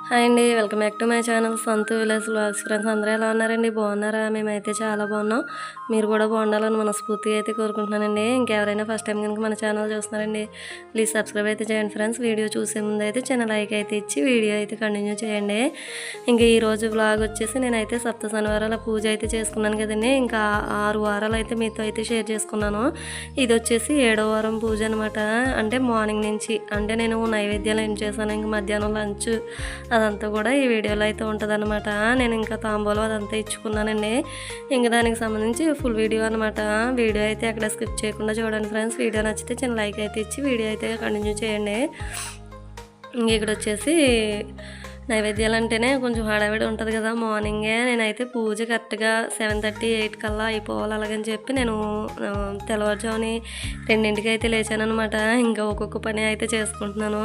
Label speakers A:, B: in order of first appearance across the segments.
A: Hi అండి, welcome back to my channel Santhu village vlogs. Friends అందరూ ఎలా ఉన్నారండి? బాగున్నారా? మేమైతే చాలా బాగున్నాం. మీరు కూడా బాగుండాలని మనస్ఫూర్తిగా అయితే కోరుకుంటున్నానండి. ఇంకెవరైనా ఫస్ట్ టైం కనుక మన ఛానల్ చూస్తున్నారండి, ప్లీజ్ సబ్స్క్రైబ్ అయితే చేయండి ఫ్రెండ్స్. వీడియో చూసే ముందు అయితే చిన్న లైక్ అయితే ఇచ్చి వీడియో అయితే కంటిన్యూ చేయండి. ఇంకా ఈరోజు వ్లాగ్ వచ్చేసి నేనైతే సప్త శనివారాల పూజ అయితే చేసుకున్నాను కదండి. ఇంకా 6 వారాలు అయితే మీతో అయితే షేర్ చేసుకున్నాను. ఇది వచ్చేసి 7వ వారం పూజ అనమాట. అంటే మార్నింగ్ నుంచి అంటే నేను నైవేద్యాలు ఏం చేశాను, ఇంక మధ్యాహ్నం లంచ్ అదంతా కూడా ఈ వీడియోలో అయితే ఉంటుంది అనమాట. నేను ఇంకా తాంబూలం అదంతా ఇచ్చుకున్నానండి. ఇంకా దానికి సంబంధించి ఫుల్ వీడియో అనమాట. వీడియో అయితే అక్కడ స్కిప్ చేయకుండా చూడండి ఫ్రెండ్స్. వీడియో నచ్చితే చిన్న లైక్ అయితే ఇచ్చి వీడియో అయితే కంటిన్యూ చేయండి. ఇంక ఇక్కడ వచ్చేసి నైవేద్యాలు అంటేనే కొంచెం హడావిడి ఉంటుంది కదా. మార్నింగే నేనైతే పూజ కరెక్ట్గా 7:30, 8 కల్లా అయిపోవాలి అలాగని చెప్పి నేను తెల్లవారుజాముని 2ంటికి అయితే లేచాను అనమాట. ఇంకా ఒక్కొక్క పని అయితే చేసుకుంటున్నాను.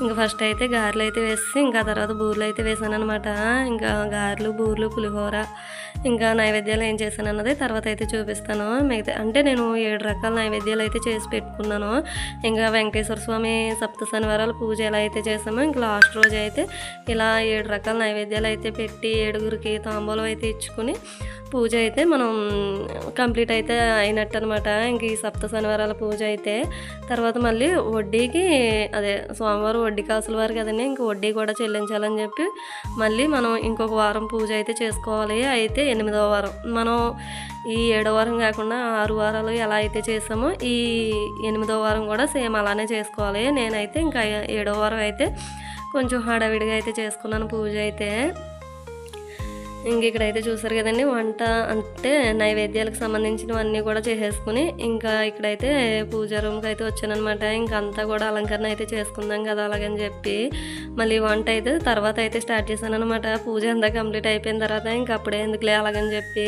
A: ఇంకా ఫస్ట్ అయితే గారెలు అయితే వేసి ఇంకా తర్వాత బూరెలు అయితే వేసాను అనమాట. ఇంకా గారెలు, బూరెలు, పులిహోర ఇంకా నైవేద్యాలు ఏం చేశాను అన్నది తర్వాత అయితే చూపిస్తాను. మిగతా అంటే నేను 7 రకాల నైవేద్యాలు అయితే చేసి పెట్టుకున్నాను. ఇంకా వెంకటేశ్వర స్వామి సప్త శనివారాల పూజ ఎలా అయితే చేసామో ఇంకా లాస్ట్ రోజు అయితే ఇలా 7 రకాల నైవేద్యాలు అయితే పెట్టి 7గురికి తాంబూలం అయితే ఇచ్చుకుని పూజ అయితే మనం కంప్లీట్ అయితే అయినట్టు అనమాట. ఇంక ఈ సప్త శనివారాల పూజ అయితే తర్వాత మళ్ళీ వడ్డీకి అదే సోమవారం వడ్డీ కాసుల వారు కదండి, ఇంక వడ్డీ కూడా చెల్లించాలని చెప్పి మళ్ళీ మనం ఇంకొక వారం పూజ అయితే చేసుకోవాలి. అయితే 8వ వారం మనం ఈ 7వ వారం కాకుండా 6 వారాలు ఎలా అయితే చేసామో ఈ 8వ వారం కూడా సేమ్ అలానే చేసుకోవాలి. నేనైతే ఇంకా 7వ వారం అయితే కొంచెం హడావిడిగా అయితే చేసుకున్నాను పూజ అయితే. ఇంక ఇక్కడైతే చూసారు కదండి, వంట అంటే నైవేద్యాలకు సంబంధించినవన్నీ కూడా చేసేసుకుని ఇంకా ఇక్కడైతే పూజా రూమ్కి అయితే వచ్చానమాట. ఇంకంతా కూడా అలంకరణ అయితే చేసుకుందాం కదా అలాగని చెప్పి మళ్ళీ వంట అయితే తర్వాత అయితే స్టార్ట్ చేశాను అనమాట. పూజ అంతా కంప్లీట్ అయిపోయిన తర్వాత ఇంకా అప్పుడే ఎందుకులే అలాగని చెప్పి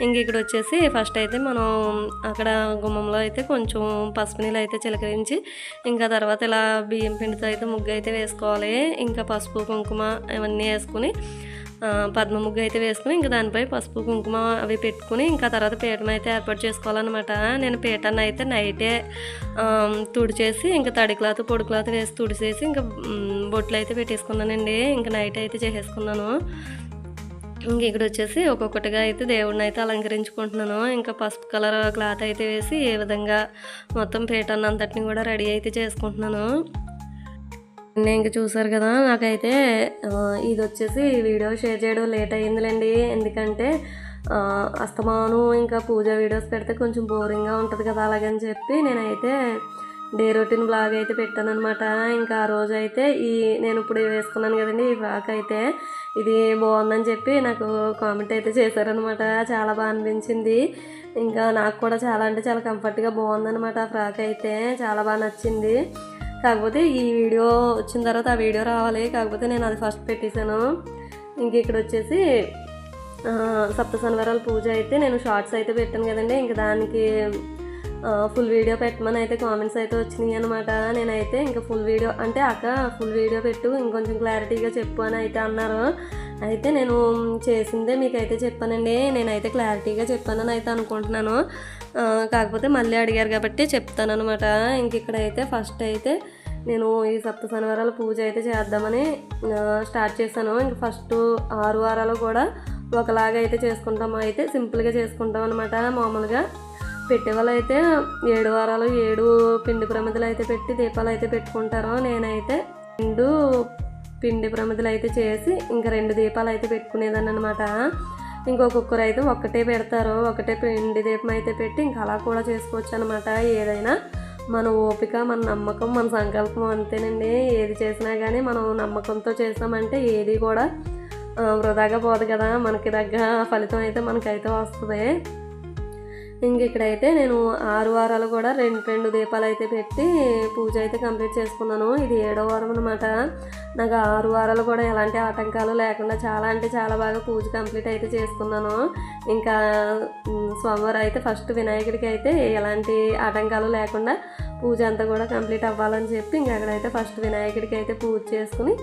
A: ఇంక ఇక్కడ వచ్చేసి ఫస్ట్ అయితే మనం అక్కడ గుమ్మంలో అయితే కొంచెం పసుపు నీళ్ళు అయితే చిలకరించి ఇంకా తర్వాత ఇలా బియ్యం పిండితో అయితే ముగ్గు అయితే వేసుకోవాలి. ఇంకా పసుపు కుంకుమ ఇవన్నీ వేసుకుని పద్మ ముగ్గు అయితే వేసుకుని ఇంకా దానిపై పసుపు కుంకుమ అవి పెట్టుకుని ఇంకా తర్వాత పీఠం అయితే ఏర్పాటు చేసుకోవాలన్నమాట. నేను పీఠాన్ని అయితే నైటే తుడిచేసి ఇంకా తడి క్లాత్, పొడి క్లాత్ వేసి తుడిచేసి ఇంకా బొట్లు అయితే పెట్టేసుకున్నానండి. ఇంకా నైట్ అయితే చేసేసుకున్నాను. ఇంక ఇక్కడ వచ్చేసి ఒక్కొక్కటిగా అయితే దేవుడిని అయితే అలంకరించుకుంటున్నాను. ఇంకా పసుపు కలర్ క్లాత్ అయితే వేసి ఏ విధంగా మొత్తం పీఠాన్ని అంతటిని కూడా రెడీ అయితే చేసుకుంటున్నాను. నేను ఇంక చూసారు కదా, నాకైతే ఇది వచ్చేసి వీడియో షేర్ చేయడం లేట్ అయ్యిందిలేండి. ఎందుకంటే అస్తమాను ఇంకా పూజ వీడియోస్ పెడితే కొంచెం బోరింగ్గా ఉంటుంది కదా అలాగని చెప్పి నేనైతే డే రొటీన్ బ్లాగ్ అయితే పెట్టాను అనమాట. ఇంకా ఆ రోజు అయితే నేను ఇప్పుడు వేసుకున్నాను కదండి ఈ ఫ్రాక్ అయితే ఇది బాగుందని చెప్పి నాకు కామెంట్ అయితే చేశారనమాట. చాలా బాగా అనిపించింది. ఇంకా నాకు కూడా చాలా అంటే చాలా కంఫర్ట్గా బాగుందనమాట. ఆ ఫ్రాక్ అయితే చాలా బాగా నచ్చింది. కాకపోతే ఈ వీడియో వచ్చిన తర్వాత ఆ వీడియో రావాలి, కాకపోతే నేను అది ఫస్ట్ పెట్టేశాను. ఇంక ఇక్కడ వచ్చేసి సప్త శనివారాల పూజ అయితే నేను షార్ట్స్ అయితే పెట్టాను కదండి. ఇంక దానికి ఫుల్ వీడియో పెట్టమని అయితే కామెంట్స్ అయితే వచ్చినాయి అనమాట. నేనైతే ఇంకా ఫుల్ వీడియో అంటే అక్క ఫుల్ వీడియో పెట్టు ఇంకొంచెం క్లారిటీగా చెప్పు అని అయితే అన్నారు. అయితే నేను చేసిందే మీకైతే చెప్పానండి. నేనైతే క్లారిటీగా చెప్పానని అయితే అనుకుంటున్నాను. కాకపోతే మళ్ళీ అడిగారు కాబట్టి చెప్తాను అనమాట. ఇంక ఇక్కడైతే ఫస్ట్ అయితే నేను ఈ సప్త శనివారాల పూజ అయితే చేద్దామని స్టార్ట్ చేశాను. ఇంక ఫస్ట్ 6 వారాలు కూడా ఒకలాగా అయితే చేసుకుంటాము. అయితే సింపుల్గా చేసుకుంటాం అనమాట. మామూలుగా పెట్టేవాళ్ళు అయితే 7 వారాలు 7 పిండి ప్రమిదలు అయితే పెట్టి దీపాలు అయితే పెట్టుకుంటారు. నేనైతే 2 పిండి ప్రమిదలు అయితే చేసి ఇంకా 2 దీపాలు అయితే పెట్టుకునేదాన్ని అనమాట. ఇంకొకరు అయితే ఒక్కటే పెడతారు, ఒకటే పిండి దీపం అయితే పెట్టి ఇంకా అలా కూడా చేసుకోవచ్చు అనమాట. ఏదైనా మన ఓపిక, మన నమ్మకం, మన సంకల్పం అంతేనండి. ఏది చేసినా కానీ మనం నమ్మకంతో చేసామంటే ఏది కూడా వృధాగా పోదు కదా. మనకి తగ్గ ఫలితం అయితే మనకైతే వస్తుంది. ఇంక ఇక్కడైతే నేను 6 వారాలు కూడా 2 దీపాలు అయితే పెట్టి పూజ అయితే కంప్లీట్ చేసుకున్నాను. ఇది 7వ వారం అనమాట. నాకు 6 వారాలు కూడా ఎలాంటి ఆటంకాలు లేకుండా చాలా అంటే చాలా బాగా పూజ కంప్లీట్ అయితే చేసుకున్నాను. ఇంకా సోమవారం అయితే ఫస్ట్ వినాయకుడికి అయితే ఎలాంటి ఆటంకాలు లేకుండా పూజ అంతా కూడా కంప్లీట్ అవ్వాలని చెప్పి ఇంకా అక్కడైతే ఫస్ట్ వినాయకుడికి అయితే పూజ చేసుకుని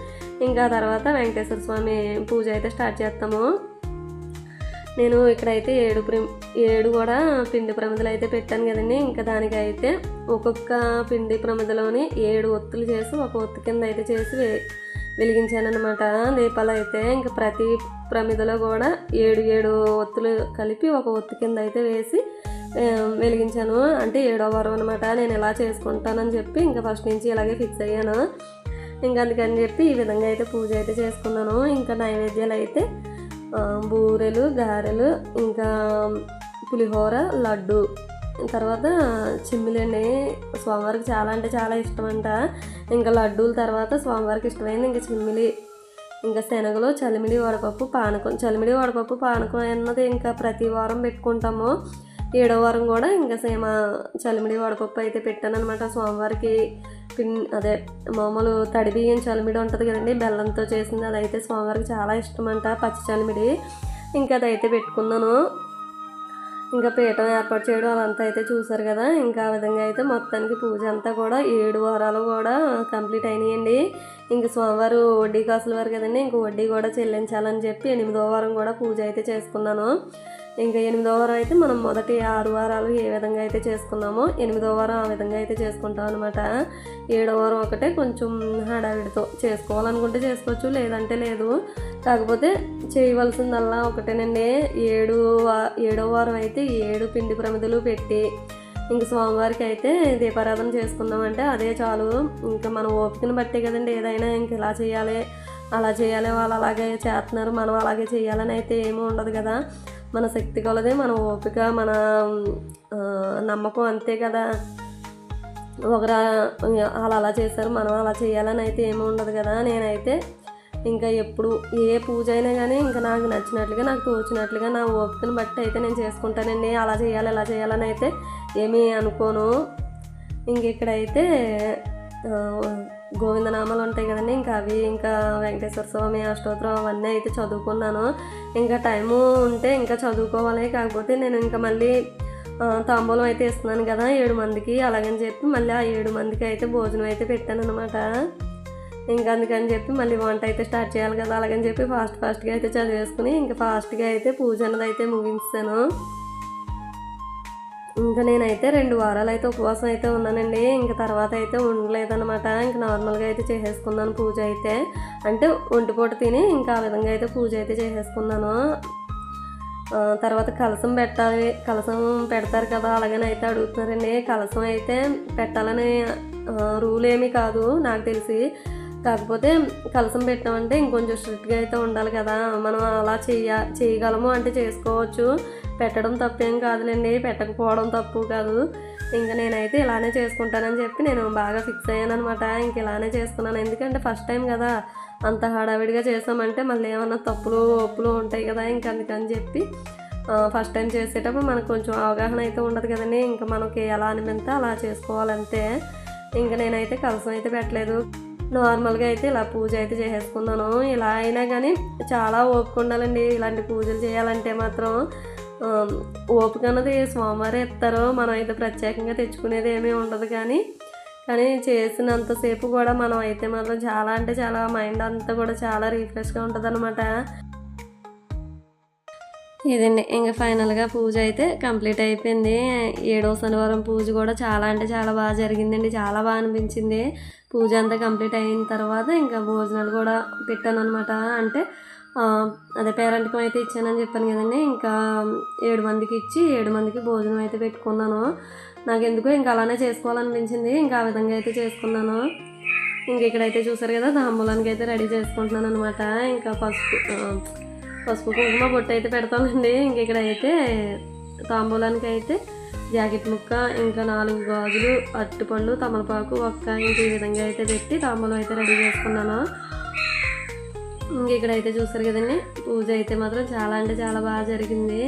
A: ఇంకా తర్వాత వెంకటేశ్వర స్వామి పూజ అయితే స్టార్ట్ చేస్తాము. నేను ఇక్కడైతే 7 కూడా పిండి ప్రమిదలు అయితే పెట్టాను కదండి. ఇంకా దానికైతే ఒక్కొక్క పిండి ప్రమిదలోని 7 ఒత్తులు చేసి ఒక ఒత్తు కింద అయితే చేసి వెలిగించానమాట దీపాలు అయితే. ఇంకా ప్రతి ప్రమిదలో కూడా 7 ఒత్తులు కలిపి ఒక ఒత్తు కింద అయితే వేసి వెలిగించాను. అంటే 7వ వారం అనమాట. నేను ఎలా చేసుకుంటానని చెప్పి ఇంకా ఫస్ట్ నుంచి ఇలాగే ఫిక్స్ అయ్యాను. ఇంకా అందుకని చెప్పి ఈ విధంగా అయితే పూజ అయితే చేసుకున్నాను. ఇంకా నైవేద్యాలు అయితే బూరెలు, గారెలు, ఇంకా పులిహోర, లడ్డు, తర్వాత చిమ్మిలండి. స్వామివారికి చాలా అంటే చాలా ఇష్టమంట. ఇంకా లడ్డూల తర్వాత స్వామివారికి ఇష్టమైంది ఇంకా చిమ్మిలి, ఇంకా శనగలు, చలిమిడి వడపప్పు, పానకం. చలిమిడి వడపప్పు పానకం అన్నది ఇంకా ప్రతి వారం పెట్టుకుంటాము. 7వ వారం కూడా ఇంకా సేమ చలిమిడి వడపప్పు అయితే పెట్టాను అనమాట స్వామివారికి. అదే మామూలు తడి బియ్యం చలిమిడి ఉంటుంది కదండి, బెల్లంతో చేసింది. అదైతే స్వామివారికి చాలా ఇష్టమంట, పచ్చి చలిమిడి. ఇంకా అదైతే పెట్టుకున్నాను. ఇంకా పీఠం ఏర్పాటు చేయడం అదంతా అయితే చూసారు కదా. ఇంకా ఆ విధంగా అయితే మొత్తానికి పూజ అంతా కూడా 7 వారాలు కూడా కంప్లీట్ అయినాయండి. ఇంక స్వామివారు వడ్డీ కాసులు వారు కదండి, ఇంక వడ్డీ కూడా చెల్లించాలని చెప్పి 8వ వారం కూడా పూజ అయితే చేసుకున్నాను. ఇంకా 8వ వారం అయితే మనం మొదటి 6 వారాలు ఏ విధంగా అయితే చేసుకున్నామో 8వ వారం ఆ విధంగా అయితే చేసుకుంటాం అనమాట. 7వ వారం ఒకటే కొంచెం హడావిడితో చేసుకోవాలనుకుంటే చేసుకోవచ్చు, లేదంటే లేదు. కాకపోతే చేయవలసిందల్లా ఒకటేనండి. 7వ వారం అయితే 7 పిండి ప్రమిదలు పెట్టి ఇంక స్వామివారికి అయితే దీపారాధన చేసుకుందామంటే అదే చాలు. ఇంకా మన ఓపికను బట్టే కదండి ఏదైనా. ఇంక ఇలా చేయాలి అలా చేయాలి, వాళ్ళు అలాగే చేస్తున్నారు మనం అలాగే చేయాలని అయితే ఏమీ ఉండదు కదా. మన శక్తి కొలది, మన ఓపిక, మన నమ్మకం అంతే కదా. ఒకరు వాళ్ళు అలా చేశారు మనం అలా చేయాలని అయితే ఏమీ ఉండదు కదా. నేనైతే ఇంకా ఎప్పుడు ఏ పూజ అయినా కానీ ఇంకా నాకు నచ్చినట్లుగా, నాకు తోచినట్లుగా, నా ఓపికను బట్టి అయితే నేను చేసుకుంటానండి. అలా చేయాలి ఇలా చేయాలని అయితే ఏమీ అనుకోను. ఇంక ఇక్కడైతే గోవిందనామాలు ఉంటాయి కదండి, ఇంకా అవి, ఇంకా వెంకటేశ్వర స్వామి అష్టోత్తరం అవన్నీ అయితే చదువుకున్నాను. ఇంకా టైము ఉంటే ఇంకా చదువుకోవాలి. కాకపోతే నేను ఇంకా మళ్ళీ తాంబూలం అయితే ఇస్తున్నాను కదా 7 మందికి, అలాగని చెప్పి మళ్ళీ ఆ 7 మందికి అయితే భోజనం అయితే పెట్టాను అనమాట. ఇంకా అందుకని చెప్పి మళ్ళీ వంట అయితే స్టార్ట్ చేయాలి కదా, అలాగని చెప్పి ఫాస్ట్గా అయితే చదివేసుకుని ఇంకా ఫాస్ట్గా అయితే పూజ అన్నది అయితే ముగించాను. ఇంకా నేనైతే 2 వారాలు అయితే ఉపవాసం అయితే ఉన్నానండి. ఇంకా తర్వాత అయితే ఉండలేదన్నమాట. ఇంకా నార్మల్గా అయితే చేసేసుకున్నాను పూజ అయితే. అంటే ఒంటిపూట తిని ఇంకా ఆ విధంగా అయితే పూజ అయితే చేసేసుకున్నాను. తర్వాత కలసం పెట్టాలి, కలసం పెడతారు కదా అలాగని అయితే అడుగుతున్నారండి. కలసం అయితే పెట్టాలని రూల్ ఏమీ కాదు నాకు తెలిసి. కాకపోతే కలసం పెట్టామంటే ఇంకొంచెం స్ట్రిక్ట్గా అయితే ఉండాలి కదా. మనం అలా చేయగలము అంటే చేసుకోవచ్చు, పెట్టడం తప్పేం కాదులేండి, పెట్టకపోవడం తప్పు కాదు. ఇంకా నేనైతే ఇలానే చేసుకుంటానని చెప్పి నేను బాగా ఫిక్స్ అయ్యాను అనమాట. ఇంక ఇలానే చేసుకున్నాను. ఎందుకంటే ఫస్ట్ టైం కదా, అంత హడావిడిగా చేసామంటే మళ్ళీ ఏమన్నా ఒప్పులు ఉంటాయి కదా. ఇంక అందుకని చెప్పి ఫస్ట్ టైం చేసేటప్పుడు మనకు కొంచెం అవగాహన అయితే ఉండదు కదండి. ఇంకా మనకి ఎలా అనిపిస్తే అలా చేసుకోవాలంతే. ఇంకా నేనైతే కలసం అయితే పెట్టలేదు, నార్మల్గా అయితే ఇలా పూజ అయితే చేసేసుకున్నాను. ఇలా అయినా కానీ చాలా ఓపిక ఉండాలండి ఇలాంటి పూజలు చేయాలంటే మాత్రం. ఓపిక అన్నది స్వామివారే ఇస్తారు, మనం అయితే ప్రత్యేకంగా తెచ్చుకునేది ఏమీ ఉండదు. కానీ చేసినంతసేపు కూడా మనం అయితే మాత్రం చాలా అంటే చాలా మైండ్ అంతా కూడా చాలా రిఫ్రెష్గా ఉంటుంది అనమాట. ఇదండి ఇంకా ఫైనల్గా పూజ అయితే కంప్లీట్ అయిపోయింది. 7వ శనివారం పూజ కూడా చాలా అంటే చాలా బాగా జరిగిందండి, చాలా బాగా అనిపించింది. పూజ అంతా కంప్లీట్ అయిన తర్వాత ఇంకా భోజనాలు కూడా పెట్టాను అనమాట. అంటే అదే పేరెంట్కం అయితే ఇచ్చానని చెప్పాను కదండి. ఇంకా 7 మందికి ఇచ్చి 7 మందికి భోజనం అయితే పెట్టుకున్నాను. నాకు ఎందుకో ఇంకా అలానే చేసుకోవాలనిపించింది, ఇంకా ఆ విధంగా అయితే చేసుకున్నాను. ఇంక ఇక్కడైతే చూసారు కదా తాంబూలానికి అయితే రెడీ చేసుకుంటున్నాను అనమాట. ఇంకా పసుపు కుంకుమ బొట్టు అయితే పెడతానండి. ఇంక ఇక్కడైతే తాంబూలానికి అయితే జాకెట్ ముక్క, ఇంకా 4 గాజులు, అరటిపళ్ళు, తమలపాకు, ఒక్క, ఇంక ఈ విధంగా అయితే పెట్టి తాంబూలం అయితే రెడీ చేసుకున్నాను. ఇంక ఇక్కడైతే చూసారు కదండి పూజ అయితే మాత్రం చాలా అంటే చాలా బాగా జరిగింది.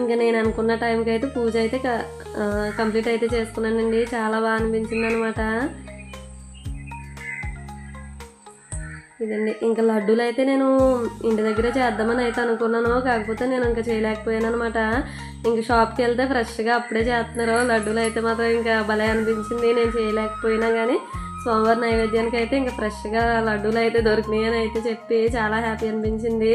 A: ఇంకా నేను అనుకున్న టైంకి అయితే పూజ అయితే కంప్లీట్ అయితే చేసుకున్నానండి. చాలా బాగా అనిపించింది అనమాట. ఇదండి ఇంకా లడ్డూలు అయితే నేను ఇంటి దగ్గరే చేద్దామని అయితే అనుకున్నాను. కాకపోతే నేను ఇంకా చేయలేకపోయాను అనమాట. ఇంక షాప్కి వెళ్తే ఫ్రెష్గా అప్పుడే చేస్తున్నారు లడ్డూలు అయితే మాత్రం ఇంకా భలే అనిపించింది. నేను చేయలేకపోయినా కానీ స్వామివారి నైవేద్యానికి అయితే ఇంకా ఫ్రెష్గా లడ్డూలు అయితే దొరికినాయి అని అయితే చెప్పి చాలా హ్యాపీ అనిపించింది.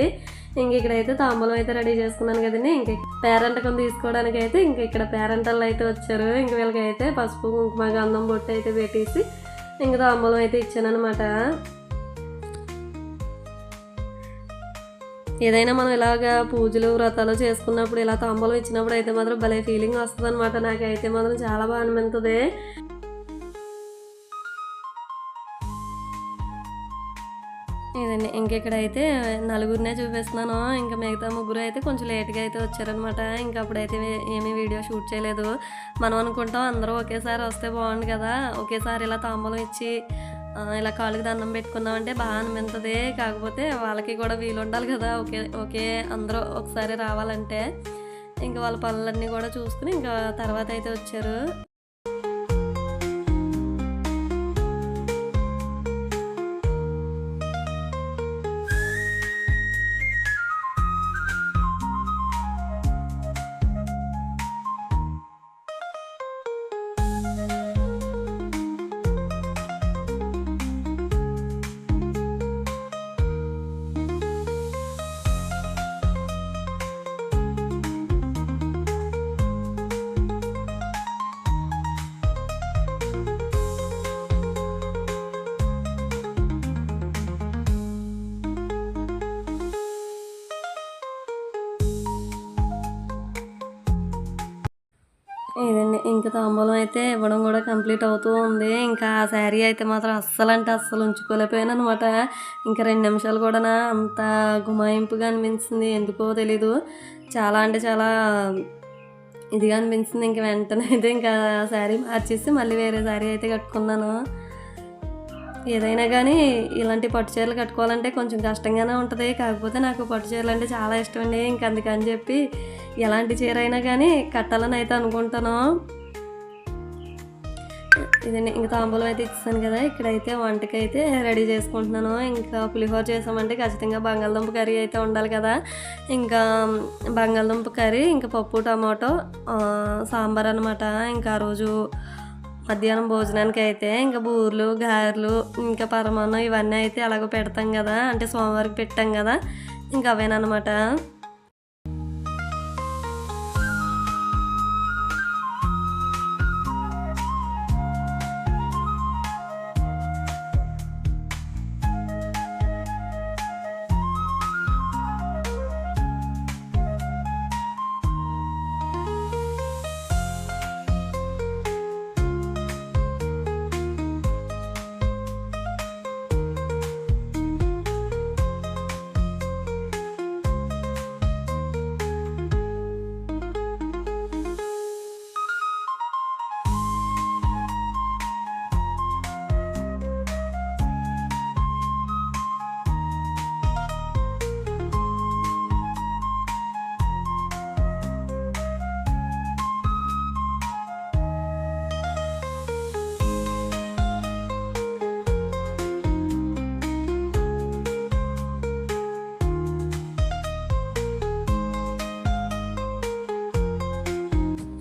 A: ఇంక ఇక్కడైతే తాంబూలం అయితే రెడీ చేసుకున్నాను కదండి. ఇంక పేరెంటకం తీసుకోవడానికి అయితే ఇంక ఇక్కడ పేరెంటల్లో అయితే వచ్చారు. ఇంక వీళ్ళకైతే పసుపు కుంకుమ గంధం బొట్టు అయితే పెట్టేసి ఇంక తాంబూలం అయితే ఇచ్చాను అనమాట. ఏదైనా మనం ఇలాగా పూజలు వ్రతాలు చేసుకున్నప్పుడు ఇలా తాంబూలం ఇచ్చినప్పుడు అయితే మాత్రం భలే ఫీలింగ్ వస్తుంది అనమాట. నాకైతే మాత్రం చాలా బాగా అనిపిస్తుంది. ఇదండి ఇంకెక్కడైతే నలుగురినే చూపిస్తున్నాను. ఇంకా మిగతా ముగ్గురు అయితే కొంచెం లేట్గా అయితే వచ్చారనమాట. ఇంకా అప్పుడైతే ఏమీ వీడియో షూట్ చేయలేదు. మనం అనుకుంటాం అందరూ ఒకేసారి వస్తే బాగుండు కదా, ఒకేసారి ఇలా తాంబూలం ఇచ్చి ఇలా కాళ్ళకి దండం పెట్టుకున్నామంటే బాగా అనిపిస్తుంది. కాకపోతే వాళ్ళకి కూడా వీలు ఉండాలి కదా, ఒకే అందరూ ఒకసారి రావాలంటే. ఇంకా వాళ్ళ పనులన్నీ కూడా చూసుకుని ఇంకా తర్వాత అయితే వచ్చారు. ఇదండి ఇంకా తాంబూలం అయితే ఇవ్వడం కూడా కంప్లీట్ అవుతూ ఉంది. ఇంకా ఆ శారీ అయితే మాత్రం అస్సలు అంటే అస్సలు ఉంచుకోలేకపోయాను అనమాట. ఇంకా 2 నిమిషాలు కూడా అంత గుమాయింపుగా అనిపించింది, ఎందుకో తెలీదు. చాలా అంటే చాలా ఇదిగా అనిపించింది. ఇంక వెంటనే అయితే ఇంకా శారీ మార్చేసి మళ్ళీ వేరే శారీ అయితే కట్టుకున్నాను. ఏదైనా కానీ ఇలాంటి పట్టు చీరలు కట్టుకోవాలంటే కొంచెం కష్టంగానే ఉంటుంది. కాకపోతే నాకు పట్టు చీరలు అంటే చాలా ఇష్టం అండి. ఇంక అందుకని చెప్పి ఎలాంటి చీర అయినా కానీ కట్టాలని అయితే అనుకుంటాను. ఇదండి ఇంక తాంబూలం అయితే ఇచ్చేసాను కదా, ఇక్కడైతే వంటకి అయితే రెడీ చేసుకుంటున్నాను. ఇంకా పులిహోర చేసామంటే ఖచ్చితంగా బంగాళదుంప కర్రీ అయితే ఉండాలి కదా. ఇంకా బంగాళదుంప కర్రీ, ఇంకా పప్పు టమాటో సాంబార్ అనమాట. ఇంకా ఆ రోజు మధ్యాహ్నం భోజనానికి అయితే ఇంకా బూర్లు గారెలు ఇంకా పరమాన్నం ఇవన్నీ అయితే అలాగో పెడతాం కదా, అంటే సోమవారికి పెట్టాం కదా, ఇంకా అవేనమాట.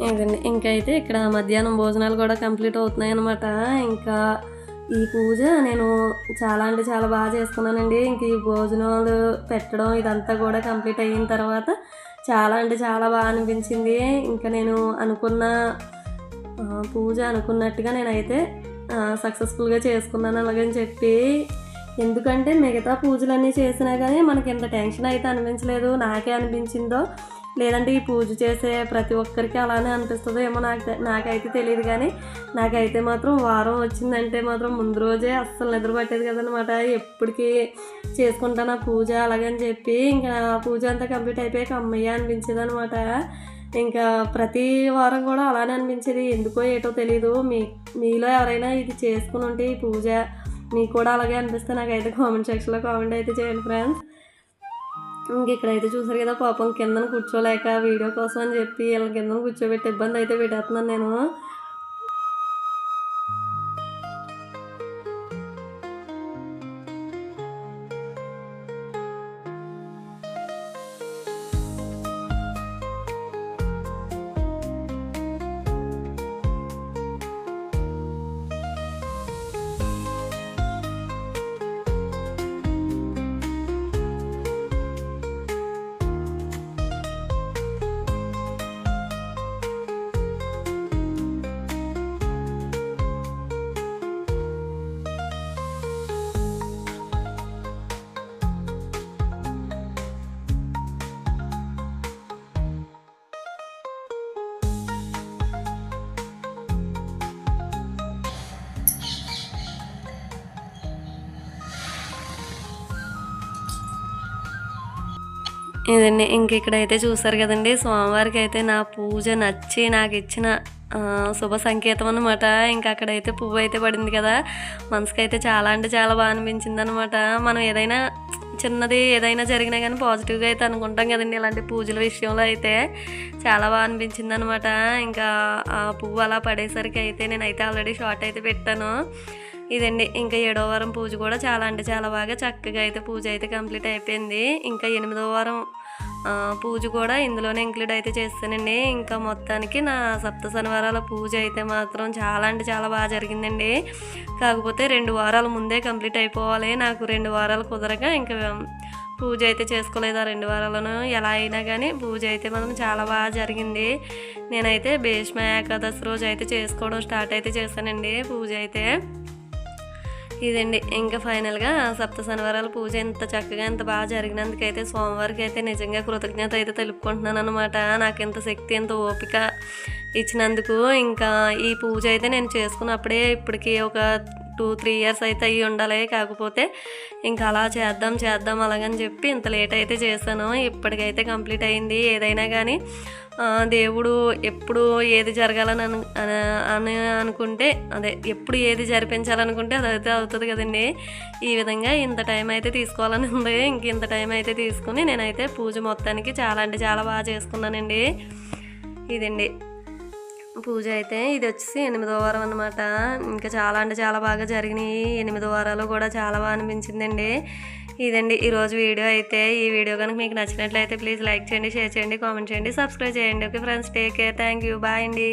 A: ఇదండి ఇంకైతే ఇక్కడ మధ్యాహ్నం భోజనాలు కూడా కంప్లీట్ అవుతున్నాయి అన్నమాట. ఇంకా ఈ పూజ నేను చాలా అంటే చాలా బాగా చేసుకున్నానండి. ఇంక ఈ భోజనాలు పెట్టడం ఇదంతా కూడా కంప్లీట్ అయిన తర్వాత చాలా అంటే చాలా బాగా అనిపించింది. ఇంకా నేను అనుకున్న పూజ అనుకున్నట్టుగా నేనైతే సక్సెస్ఫుల్గా చేసుకున్నాను అలాగని చెప్పి. ఎందుకంటే మిగతా పూజలన్నీ చేసినా కానీ మనకి ఎంత టెన్షన్ అయితే అనిపించలేదు. నాకే అనిపించిందో లేదంటే ఈ పూజ చేసే ప్రతి ఒక్కరికి అలానే అనిపిస్తుందో ఏమో నాకైతే తెలియదు. కానీ నాకైతే మాత్రం వారం వచ్చిందంటే మాత్రం ముందు రోజే అస్సలు నిద్ర పట్టేది కదనమాట. ఎప్పటికీ చేసుకుంటాను ఆ పూజ అలాగని చెప్పి. ఇంకా పూజ అంతా కంప్లీట్ అయిపోయాక అమ్మయ్య అనిపించేది అనమాట. ఇంకా ప్రతి వారం కూడా అలానే అనిపించేది. ఎందుకో ఏటో తెలీదు. మీలో ఎవరైనా ఇది చేసుకుని ఉంటే ఈ పూజ మీకు కూడా అలాగే అనిపిస్తే నాకైతే కామెంట్ సెక్షన్లో కామెంట్ అయితే చేయండి ఫ్రెండ్స్. ఇంక ఇక్కడైతే చూసారు కదా, పాపం కిందన కూర్చోలేక వీడియో కోసం అని చెప్పి వీళ్ళ కిందన కూర్చోబెట్టి ఇబ్బంది అయితే పెట్టేస్తున్నాను నేను. ఇదండి ఇంక ఇక్కడైతే చూసారు కదండి, స్వామివారికి అయితే నా పూజ నచ్చి నాకు ఇచ్చిన శుభ సంకేతం అనమాట. ఇంకా అక్కడైతే పువ్వు అయితే పడింది కదా, మనసుకైతే చాలా అంటే చాలా బాగా అనిపించింది అనమాట. మనం ఏదైనా చిన్నది ఏదైనా జరిగినా కానీ పాజిటివ్గా అయితే అనుకుంటాం కదండి, ఇలాంటి పూజల విషయంలో అయితే చాలా బాగా అనిపించింది అనమాట. ఇంకా ఆ పువ్వు అలా పడేసరికి అయితే నేనైతే ఆల్రెడీ షార్ట్ అయితే పెట్టాను. ఇదండి ఇంకా 7వ వారం పూజ కూడా చాలా అంటే చాలా బాగా చక్కగా అయితే పూజ అయితే కంప్లీట్ అయిపోయింది. ఇంకా 8వ వారం పూజ కూడా ఇందులోనే ఇంక్లూడ్ అయితే చేస్తానండి. ఇంకా మొత్తానికి నా సప్త శనివారాల పూజ అయితే మాత్రం చాలా అంటే చాలా బాగా జరిగిందండి. కాకపోతే 2 వారాల ముందే కంప్లీట్ అయిపోవాలి, నాకు 2 వారాలు కుదరక ఇంకా పూజ అయితే చేసుకోలేదు. ఆ 2 వారాలను ఎలా అయినా కానీ పూజ అయితే మనం చాలా బాగా జరిగింది. నేనైతే భీష్మ ఏకాదశి రోజు అయితే చేసుకోవడం స్టార్ట్ అయితే చేశానండి పూజ అయితే. ఇదండి ఇంకా ఫైనల్గా సప్త శనివారాల పూజ ఎంత చక్కగా ఎంత బాగా జరిగినందుకైతే స్వామివారికి అయితే నిజంగా కృతజ్ఞత అయితే తెలుపుకుంటున్నాను అనమాట. నాకు ఎంత శక్తి ఎంత ఓపిక ఇచ్చినందుకు. ఇంకా ఈ పూజ అయితే నేను చేసుకున్నప్పుడే ఇప్పటికి ఒక 2-3 ఇయర్స్ అయితే అయ్యి ఉండాలి. కాకపోతే ఇంకా అలా చేద్దాం అలాగని చెప్పి ఇంత లేట్ అయితే చేశాను. ఇప్పటికైతే కంప్లీట్ అయింది. ఏదైనా కానీ దేవుడు ఎప్పుడు ఏది జరగాలని అని అనుకుంటే అదే ఎప్పుడు ఏది జరిపించాలనుకుంటే అదైతే అవుతుంది కదండి. ఈ విధంగా ఇంత టైం అయితే తీసుకోవాలని ఉంది. ఇంక ఇంత టైం అయితే తీసుకుని నేనైతే పూజ మొత్తానికి చాలా అంటే చాలా బాగా చేసుకున్నానండి. ఇదండి పూజ అయితే ఇది వచ్చేసి 8వ వారం అనమాట. ఇంకా చాలా అంటే చాలా బాగా జరిగినాయి. 8 వారాలు కూడా చాలా బాగా అనిపించిందండి. ఇదండి ఈరోజు వీడియో అయితే. ఈ వీడియో కనుక మీకు నచ్చినట్లయితే ప్లీజ్ లైక్ చేయండి, షేర్ చేయండి, కామెంట్ చేయండి, సబ్స్క్రైబ్ చేయండి. Okay friends, take care, thank you, bye అండి.